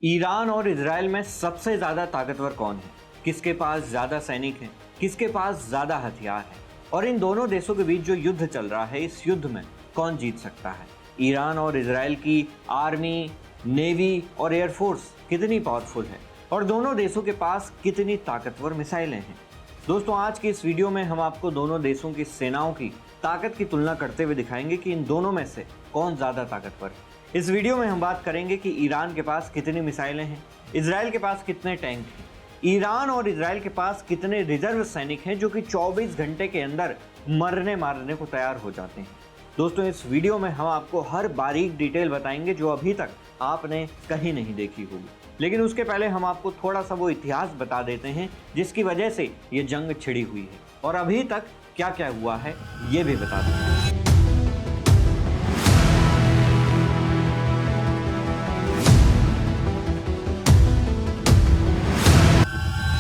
Iran और Israel में सबसे ज्यादा ताकतवर कौन है? किसके पास ज्यादा सैनिक हैं? किसके पास ज्यादा हथियार है? और इन दोनों देशों के बीच जो युद्ध चल रहा है, इस युद्ध में कौन जीत सकता है? ईरान और इजराइल की आर्मी, नेवी और एयरफोर्स कितनी पावरफुल है और दोनों देशों के पास कितनी ताकतवर मिसाइलें हैं? दोस्तों, आज की इस वीडियो में हम आपको दोनों देशों की सेनाओं की ताकत की तुलना करते हुए दिखाएंगे कि इन दोनों में से कौन ज्यादा ताकतवर है। इस वीडियो में हम बात करेंगे कि ईरान के पास कितनी मिसाइलें हैं, इजराइल के पास कितने टैंक हैं, ईरान और इजराइल के पास कितने रिजर्व सैनिक हैं जो कि 24 घंटे के अंदर मरने मारने को तैयार हो जाते हैं। दोस्तों, इस वीडियो में हम आपको हर बारीक डिटेल बताएंगे जो अभी तक आपने कहीं नहीं देखी होगी। लेकिन उसके पहले हम आपको थोड़ा सा वो इतिहास बता देते हैं जिसकी वजह से ये जंग छिड़ी हुई है और अभी तक क्या क्या हुआ है ये भी बता देते हैं।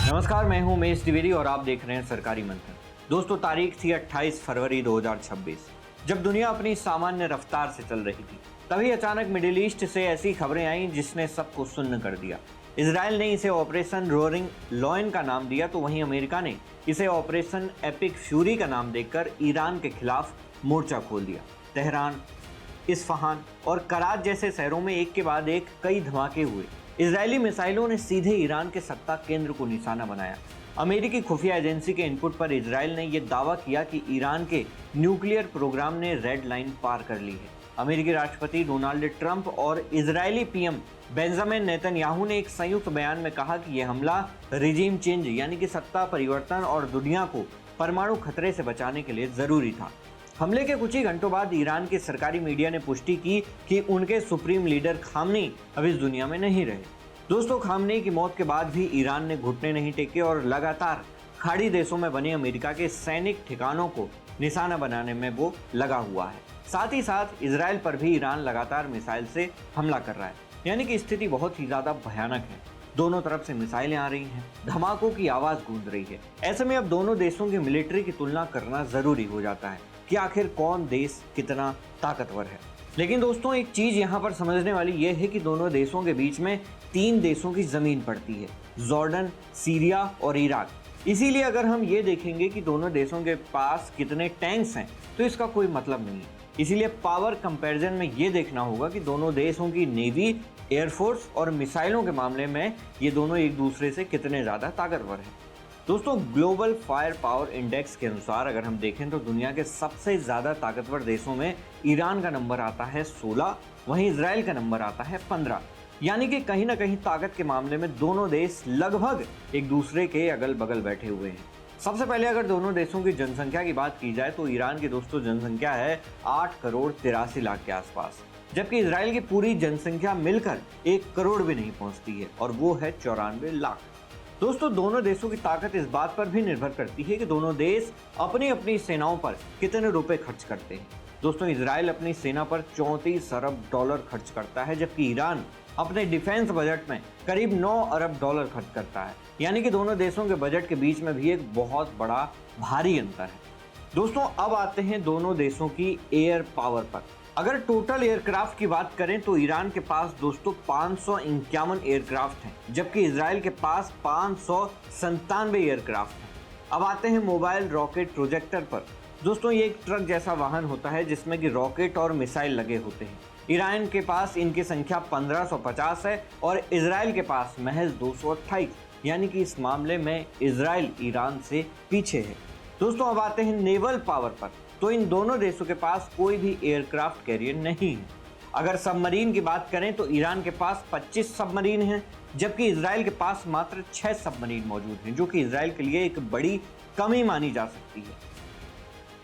नमस्कार, मैं हूं उमेश द्विवेदी और आप देख रहे हैं सरकारी मंथन। दोस्तों, तारीख थी 28 फरवरी 2026, जब दुनिया अपनी सामान्य रफ्तार से चल रही थी। तभी अचानक मिडिल ईस्ट से ऐसी खबरें आईं जिसने सबको सुन्न कर दिया। इजराइल ने इसे ऑपरेशन रोअरिंग लॉयन का नाम दिया, तो वहीं अमेरिका ने इसे ऑपरेशन एपिक फ्यूरी का नाम देकर ईरान के खिलाफ मोर्चा खोल दिया। तेहरान, इस्फहान और कराच जैसे शहरों में एक के बाद एक कई धमाके हुए। इजरायली मिसाइलों ने सीधे ईरान के सत्ता केंद्र को निशाना बनाया। अमेरिकी खुफिया एजेंसी के इनपुट पर इजराइल ने यह दावा किया कि ईरान के न्यूक्लियर प्रोग्राम ने रेड लाइन पार कर ली है। अमेरिकी राष्ट्रपति डोनाल्ड ट्रंप और इजरायली पीएम बेंजामिन नेतन्याहू ने एक संयुक्त बयान में कहा कि यह हमला रिजीम चेंज यानी कि सत्ता परिवर्तन और दुनिया को परमाणु खतरे से बचाने के लिए जरूरी था। हमले के कुछ ही घंटों बाद ईरान के सरकारी मीडिया ने पुष्टि की कि उनके सुप्रीम लीडर खामनी अब इस दुनिया में नहीं रहे। दोस्तों, खामनी की मौत के बाद भी ईरान ने घुटने नहीं टेके और लगातार खाड़ी देशों में बने अमेरिका के सैनिक ठिकानों को निशाना बनाने में वो लगा हुआ है। साथ ही साथ इजराइल पर भी ईरान लगातार मिसाइल से हमला कर रहा है, यानी कि स्थिति बहुत ही ज्यादा भयानक है। दोनों तरफ से मिसाइलें आ रही हैं, धमाकों की आवाज गूंज रही है। ऐसे में अब दोनों देशों की मिलिट्री की तुलना करना जरूरी हो जाता है कि आखिर कौन देश कितना ताकतवर है। लेकिन दोस्तों, एक चीज यहाँ पर समझने वाली यह है कि दोनों देशों के बीच में 3 देशों की जमीन पड़ती है, जॉर्डन, सीरिया और इराक। इसीलिए अगर हम ये देखेंगे कि दोनों देशों के पास कितने टैंक्स हैं तो इसका कोई मतलब नहीं है। इसीलिए पावर कंपैरिजन में ये देखना होगा कि दोनों देशों की नेवी, एयरफोर्स और मिसाइलों के मामले में ये दोनों एक दूसरे से कितने ज़्यादा ताकतवर हैं। दोस्तों, ग्लोबल फायर पावर इंडेक्स के अनुसार अगर हम देखें तो दुनिया के सबसे ज़्यादा ताकतवर देशों में ईरान का नंबर आता है 16, वहीं इजराइल का नंबर आता है 15। यानी कि कहीं ना कहीं ताकत के मामले में दोनों देश लगभग एक दूसरे के अगल बगल बैठे हुए हैं। सबसे पहले अगर दोनों देशों की जनसंख्या की बात की जाए तो ईरान की दोस्तों जनसंख्या है 8 करोड़ 83 लाख के आसपास, जबकि इजराइल की पूरी जनसंख्या मिलकर 1 करोड़ भी नहीं पहुंचती है और वो है 94 लाख। दोस्तों, दोनों देशों की ताकत इस बात पर भी निर्भर करती है कि दोनों देश अपनी अपनी सेनाओं पर कितने रुपए खर्च करते हैं। दोस्तों, इजराइल अपनी सेना पर 34 अरब डॉलर खर्च करता है, जबकि ईरान अपने डिफेंस बजट में करीब 9 अरब डॉलर खर्च करता है। यानी कि दोनों देशों के बजट के बीच में भी एक बहुत बड़ा भारी अंतर है। दोस्तों, अब आते हैं दोनों देशों की एयर पावर पर। अगर टोटल एयरक्राफ्ट की बात करें तो ईरान के पास दोस्तों 551 एयरक्राफ्ट हैं, जबकि इजराइल के पास 597 एयरक्राफ्ट हैं। अब आते हैं मोबाइल रॉकेट प्रोजेक्टर पर। दोस्तों, ये एक ट्रक जैसा वाहन होता है जिसमें कि रॉकेट और मिसाइल लगे होते हैं। ईरान के पास इनकी संख्या 1550 है और इजराइल के पास महज 228, यानी कि इस मामले में इजराइल ईरान से पीछे है। दोस्तों, अब आते हैं नेवल पावर पर। तो इन दोनों देशों के पास कोई भी एयरक्राफ्ट कैरियर नहीं है। अगर सबमरीन की बात करें तो ईरान के पास 25 सबमरीन हैं, जबकि इजराइल के पास मात्र 6 सबमरीन मौजूद हैं, जो कि इजराइल के लिए एक बड़ी कमी मानी जा सकती है।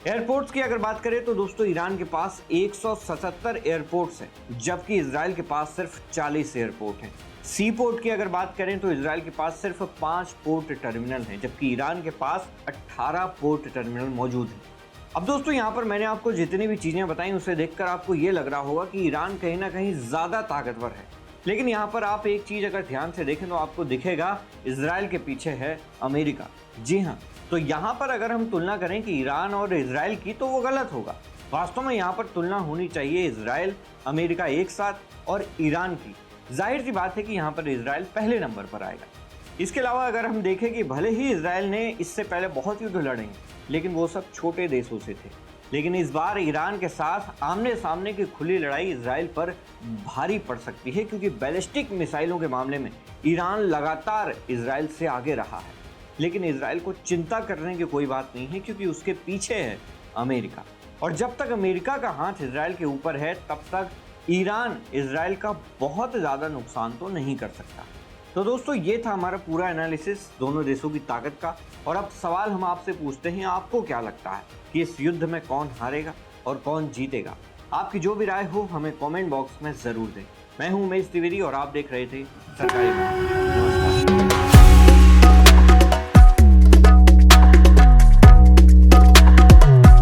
एयरपोर्ट्स की अगर बात करें तो दोस्तों ईरान के पास 177 एयरपोर्ट्स हैं, जबकि इजराइल के पास सिर्फ 40 एयरपोर्ट हैं। सी पोर्ट की अगर बात करें तो इजराइल के पास सिर्फ 5 पोर्ट टर्मिनल हैं, जबकि ईरान के पास 18 पोर्ट टर्मिनल मौजूद हैं। अब दोस्तों, यहाँ पर मैंने आपको जितनी भी चीजें बताई उसे देखकर आपको ये लग रहा होगा कि ईरान कहीं ना कहीं ज्यादा ताकतवर है। लेकिन यहाँ पर आप एक चीज अगर ध्यान से देखें तो आपको दिखेगा इजराइल के पीछे है अमेरिका। जी हाँ, तो यहाँ पर अगर हम तुलना करें कि ईरान और इजराइल की तो वो गलत होगा। वास्तव में यहाँ पर तुलना होनी चाहिए इजराइल, अमेरिका एक साथ और ईरान की, जाहिर सी बात है कि यहाँ पर इजराइल पहले नंबर पर आएगा। इसके अलावा अगर हम देखें कि भले ही इजराइल ने इससे पहले बहुत युद्ध लड़े हैं, लेकिन वो सब छोटे देशों से थे। लेकिन इस बार ईरान के साथ आमने सामने की खुली लड़ाई इजराइल पर भारी पड़ सकती है, क्योंकि बैलिस्टिक मिसाइलों के मामले में ईरान लगातार इजराइल से आगे रहा है। लेकिन इजराइल को चिंता करने की कोई बात नहीं है, क्योंकि उसके पीछे है अमेरिका। और जब तक अमेरिका का हाथ इजराइल के ऊपर है, तब तक ईरान इजराइल का बहुत ज़्यादा नुकसान तो नहीं कर सकता। तो दोस्तों, ये था हमारा पूरा एनालिसिस दोनों देशों की ताकत का। और अब सवाल हम आपसे पूछते हैं, आपको क्या लगता है कि इस युद्ध में कौन हारेगा और कौन जीतेगा? आपकी जो भी राय हो हमें कमेंट बॉक्स में ज़रूर दें। मैं हूं उमेश द्विवेदी और आप देख रहे थे सरकारी।